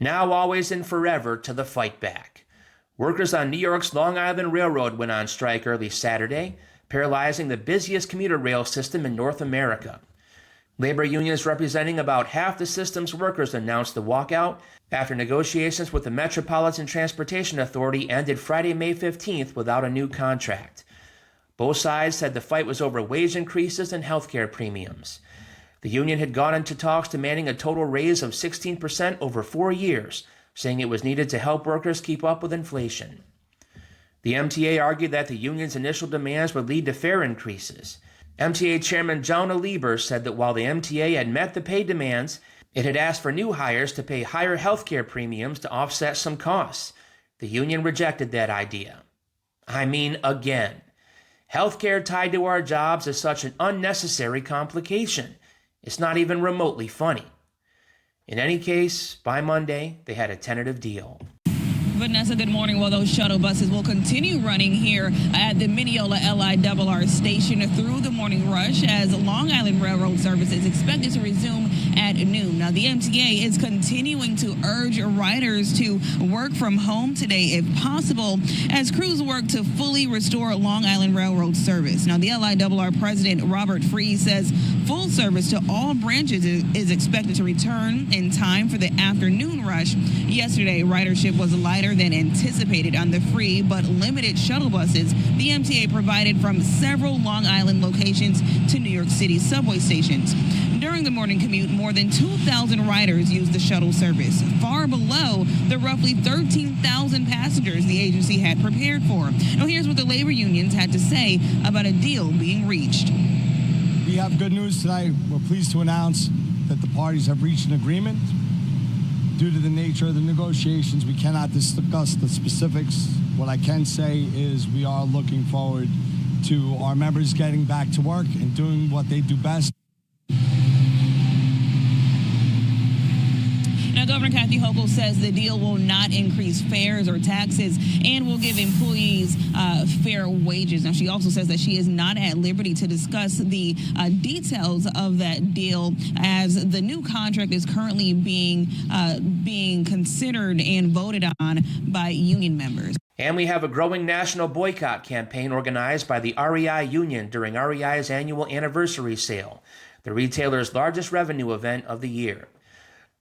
Now, always, and forever to the fight back. Workers on New York's Long Island Railroad went on strike early Saturday, paralyzing the busiest commuter rail system in North America. Labor unions representing about half the system's workers announced the walkout after negotiations with the Metropolitan Transportation Authority ended Friday, May 15th without a new contract. Both sides said the fight was over wage increases and health care premiums. The union had gone into talks demanding a total raise of 16% over 4 years, saying it was needed to help workers keep up with inflation. The MTA argued that the union's initial demands would lead to fare increases. MTA Chairman Jonah Lieber said that while the MTA had met the pay demands, it had asked for new hires to pay higher health care premiums to offset some costs. The union rejected that idea. I mean, again, health care tied to our jobs is such an unnecessary complication. It's not even remotely funny. In any case, by Monday, they had a tentative deal. Vanessa, good morning. Well, those shuttle buses will continue running here at the Mineola LIRR station through the morning rush as Long Island Railroad service is expected to resume at noon. Now, the MTA is continuing to urge riders to work from home today if possible as crews work to fully restore Long Island Railroad service. Now, the LIRR president, Robert Freese, says full service to all branches is expected to return in time for the afternoon rush. Yesterday, ridership was lighter than anticipated on the free but limited shuttle buses the MTA provided from several Long Island locations to New York City subway stations. During the morning commute, more than 2,000 riders used the shuttle service, far below the roughly 13,000 passengers the agency had prepared for. Now, here's what the labor unions had to say about a deal being reached. We have good news tonight. We're pleased to announce that the parties have reached an agreement. Due to the nature of the negotiations, we cannot discuss the specifics. What I can say is we are looking forward to our members getting back to work and doing what they do best. Now, Governor Kathy Hochul says the deal will not increase fares or taxes and will give employees fair wages. Now, she also says that she is not at liberty to discuss the details of that deal as the new contract is currently being considered and voted on by union members. And we have a growing national boycott campaign organized by the REI union during REI's annual anniversary sale, the retailer's largest revenue event of the year.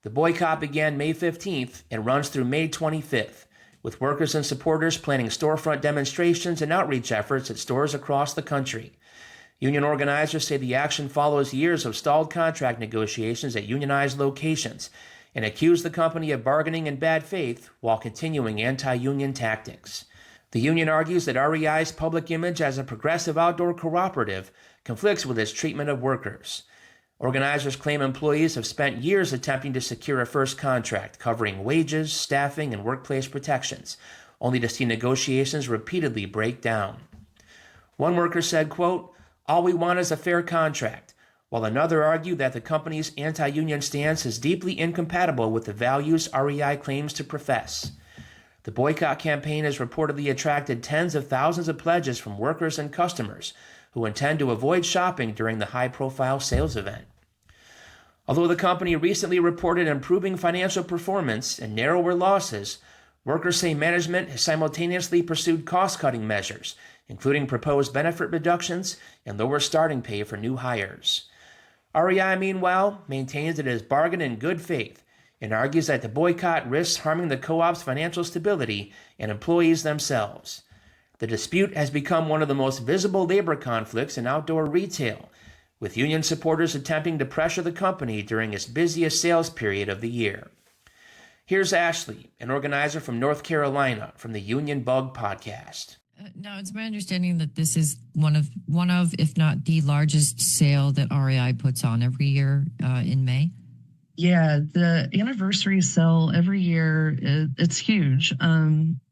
The boycott began May 15th and runs through May 25th, with workers and supporters planning storefront demonstrations and outreach efforts at stores across the country. Union organizers say the action follows years of stalled contract negotiations at unionized locations and accuse the company of bargaining in bad faith while continuing anti-union tactics. The union argues that REI's public image as a progressive outdoor cooperative conflicts with its treatment of workers. Organizers claim employees have spent years attempting to secure a first contract covering wages, staffing, and workplace protections, only to see negotiations repeatedly break down. One worker said, quote, "All we want is a fair contract," while another argued that the company's anti-union stance is deeply incompatible with the values REI claims to profess. The boycott campaign has reportedly attracted tens of thousands of pledges from workers and customers who intend to avoid shopping during the high-profile sales event. Although the company recently reported improving financial performance and narrower losses, workers say management has simultaneously pursued cost-cutting measures, including proposed benefit reductions and lower starting pay for new hires. REI, meanwhile, maintains it has bargained in good faith and argues that the boycott risks harming the co-op's financial stability and employees themselves. The dispute has become one of the most visible labor conflicts in outdoor retail, with union supporters attempting to pressure the company during its busiest sales period of the year. Here's Ashley, an organizer from North Carolina, from the Union Bug podcast. Now, it's my understanding that this is one of, if not the largest sale that REI puts on every year in May. Yeah, the anniversary sale every year, it's huge.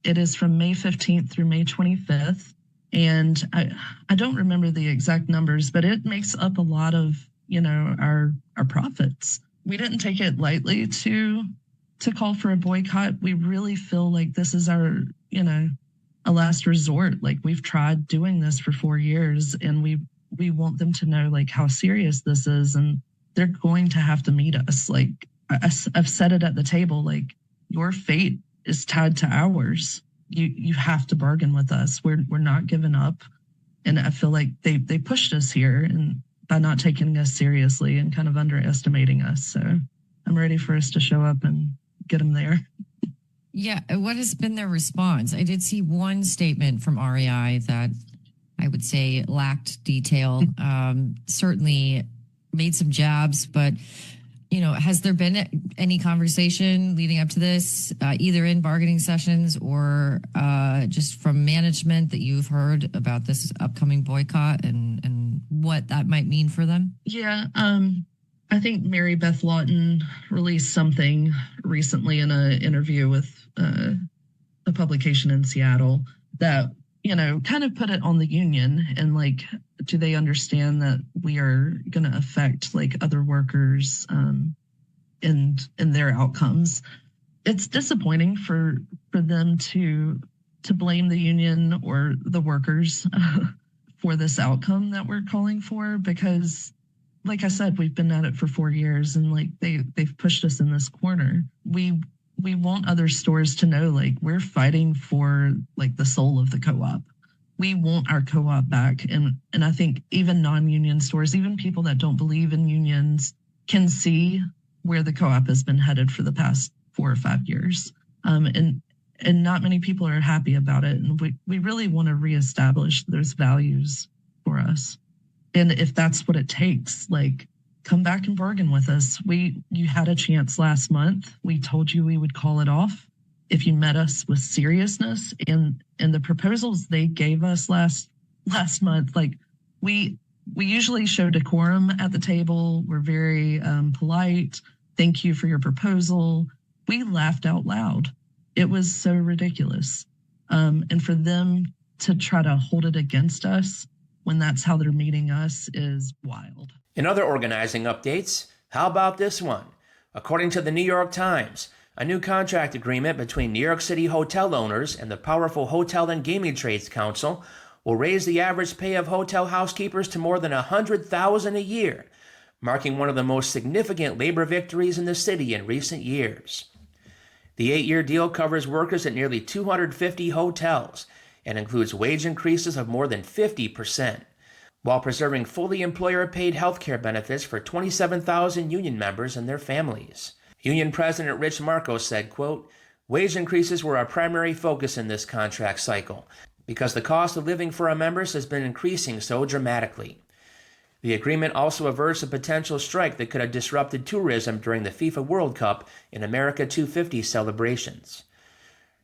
It is from May 15th through May 25th. And I don't remember the exact numbers, but it makes up a lot of, our profits. We didn't take it lightly to call for a boycott. We really feel like this is our, a last resort. Like, we've tried doing this for 4 years, and we want them to know like how serious this is, and they're going to have to meet us. Like, I've said it at the table, like, your fate is tied to ours. You have to bargain with us. We're not giving up. And I feel like they pushed us here and by not taking us seriously and kind of underestimating us. So I'm ready for us to show up and get them there. Yeah. What has been their response? I did see one statement from REI that I would say lacked detail. Certainly made some jabs, but has there been any conversation leading up to this, either in bargaining sessions or just from management that you've heard about this upcoming boycott and what that might mean for them? Yeah, I think Mary Beth Lawton released something recently in an interview with a publication in Seattle that, kind of put it on the union and like, do they understand that we are going to affect like other workers in their outcomes? It's disappointing for them to blame the union or the workers for this outcome that we're calling for, because like I said, we've been at it for 4 years and like they've pushed us in this corner. We want other stores to know like we're fighting for like the soul of the co-op. We want our co-op back. And I think even non-union stores, even people that don't believe in unions can see where the co-op has been headed for the past 4 or 5 years. And not many people are happy about it. And we really want to reestablish those values for us. And if that's what it takes, like come back and bargain with us. You had a chance last month. We told you we would call it off if you met us with seriousness. And the proposals they gave us last month, like we usually show decorum at the table. We're very polite. Thank you for your proposal. We laughed out loud. It was so ridiculous. And for them to try to hold it against us when that's how they're meeting us is wild. In other organizing updates, how about this one? According to the New York Times, a new contract agreement between New York City hotel owners and the powerful Hotel and Gaming Trades Council will raise the average pay of hotel housekeepers to more than $100,000 a year, marking one of the most significant labor victories in the city in recent years. The 8-year deal covers workers at nearly 250 hotels and includes wage increases of more than 50%, while preserving fully employer-paid health care benefits for 27,000 union members and their families. Union President Rich Marcos said, quote, "Wage increases were our primary focus in this contract cycle because the cost of living for our members has been increasing so dramatically." The agreement also averts a potential strike that could have disrupted tourism during the FIFA World Cup and America 250 celebrations.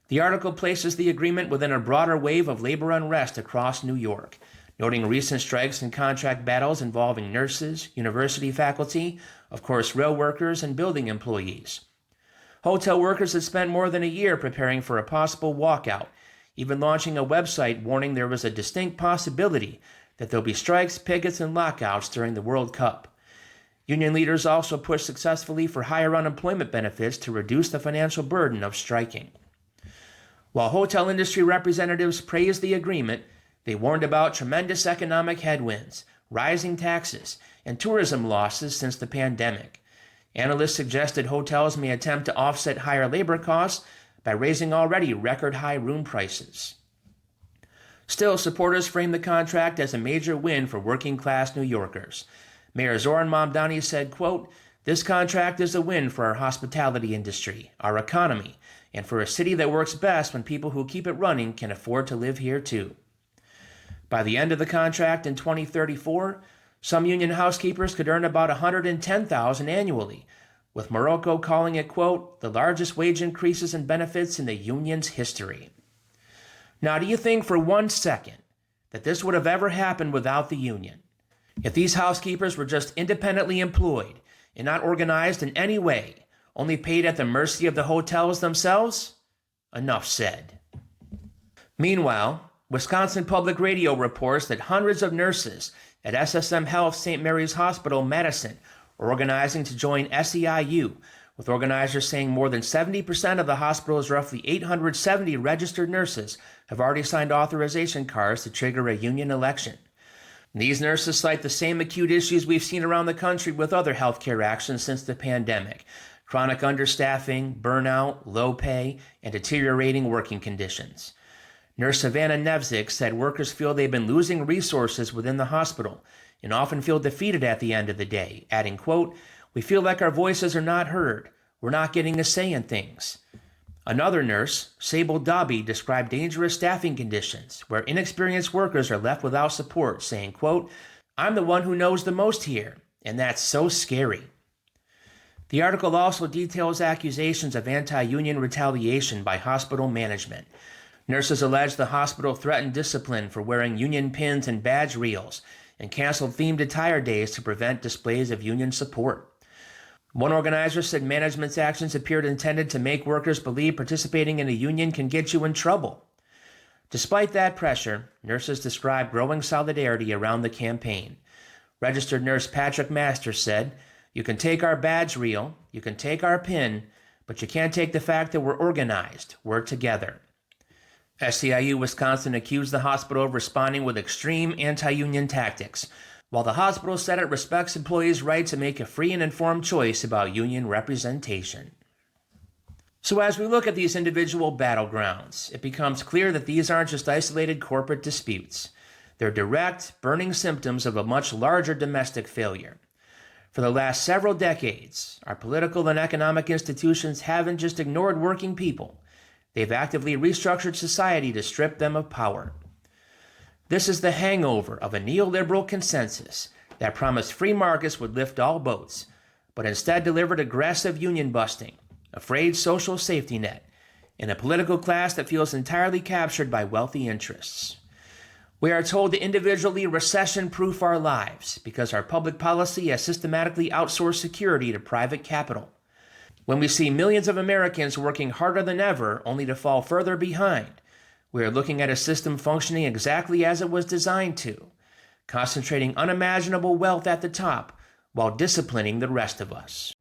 The article places the agreement within a broader wave of labor unrest across New York, noting recent strikes and contract battles involving nurses, university faculty, of course rail workers, and building employees. Hotel workers had spent more than a year preparing for a possible walkout, even launching a website warning there was a distinct possibility that there'll be strikes, pickets, and lockouts during the World Cup. Union leaders also pushed successfully for higher unemployment benefits to reduce the financial burden of striking. While hotel industry representatives praised the agreement, they warned about tremendous economic headwinds, rising taxes, and tourism losses since the pandemic. Analysts suggested hotels may attempt to offset higher labor costs by raising already record-high room prices. Still, supporters framed the contract as a major win for working-class New Yorkers. Mayor Zoran Mamdani said, quote, "This contract is a win for our hospitality industry, our economy, and for a city that works best when people who keep it running can afford to live here too." By the end of the contract in 2034, some union housekeepers could earn about $110,000 annually, with Morocco calling it, quote, "the largest wage increases and benefits in the union's history." Now, do you think for 1 second that this would have ever happened without the union? If these housekeepers were just independently employed and not organized in any way, only paid at the mercy of the hotels themselves? Enough said. Meanwhile, Wisconsin Public Radio reports that hundreds of nurses at SSM Health St. Mary's Hospital, Madison, are organizing to join SEIU, with organizers saying more than 70% of the hospital's roughly 870 registered nurses have already signed authorization cards to trigger a union election. These nurses cite the same acute issues we've seen around the country with other healthcare actions since the pandemic: chronic understaffing, burnout, low pay, and deteriorating working conditions. Nurse Savannah Nevzik said workers feel they've been losing resources within the hospital and often feel defeated at the end of the day, adding, quote, "We feel like our voices are not heard. We're not getting a say in things." Another nurse, Sable Dobby, described dangerous staffing conditions where inexperienced workers are left without support, saying, quote, "I'm the one who knows the most here, and that's so scary." The article also details accusations of anti-union retaliation by hospital management. Nurses allege the hospital threatened discipline for wearing union pins and badge reels and canceled themed attire days to prevent displays of union support. One organizer said management's actions appeared intended to make workers believe participating in a union can get you in trouble. Despite that pressure, nurses described growing solidarity around the campaign. Registered nurse Patrick Masters said, "You can take our badge reel, you can take our pin, but you can't take the fact that we're organized, we're together." SEIU Wisconsin accused the hospital of responding with extreme anti-union tactics, while the hospital said it respects employees' right to make a free and informed choice about union representation. So as we look at these individual battlegrounds, it becomes clear that these aren't just isolated corporate disputes. They're direct, burning symptoms of a much larger domestic failure. For the last several decades, our political and economic institutions haven't just ignored working people. They've actively restructured society to strip them of power. This is the hangover of a neoliberal consensus that promised free markets would lift all boats, but instead delivered aggressive union busting, a frayed social safety net, and a political class that feels entirely captured by wealthy interests. We are told to individually recession-proof our lives because our public policy has systematically outsourced security to private capital. When we see millions of Americans working harder than ever only to fall further behind, we are looking at a system functioning exactly as it was designed to, concentrating unimaginable wealth at the top while disciplining the rest of us.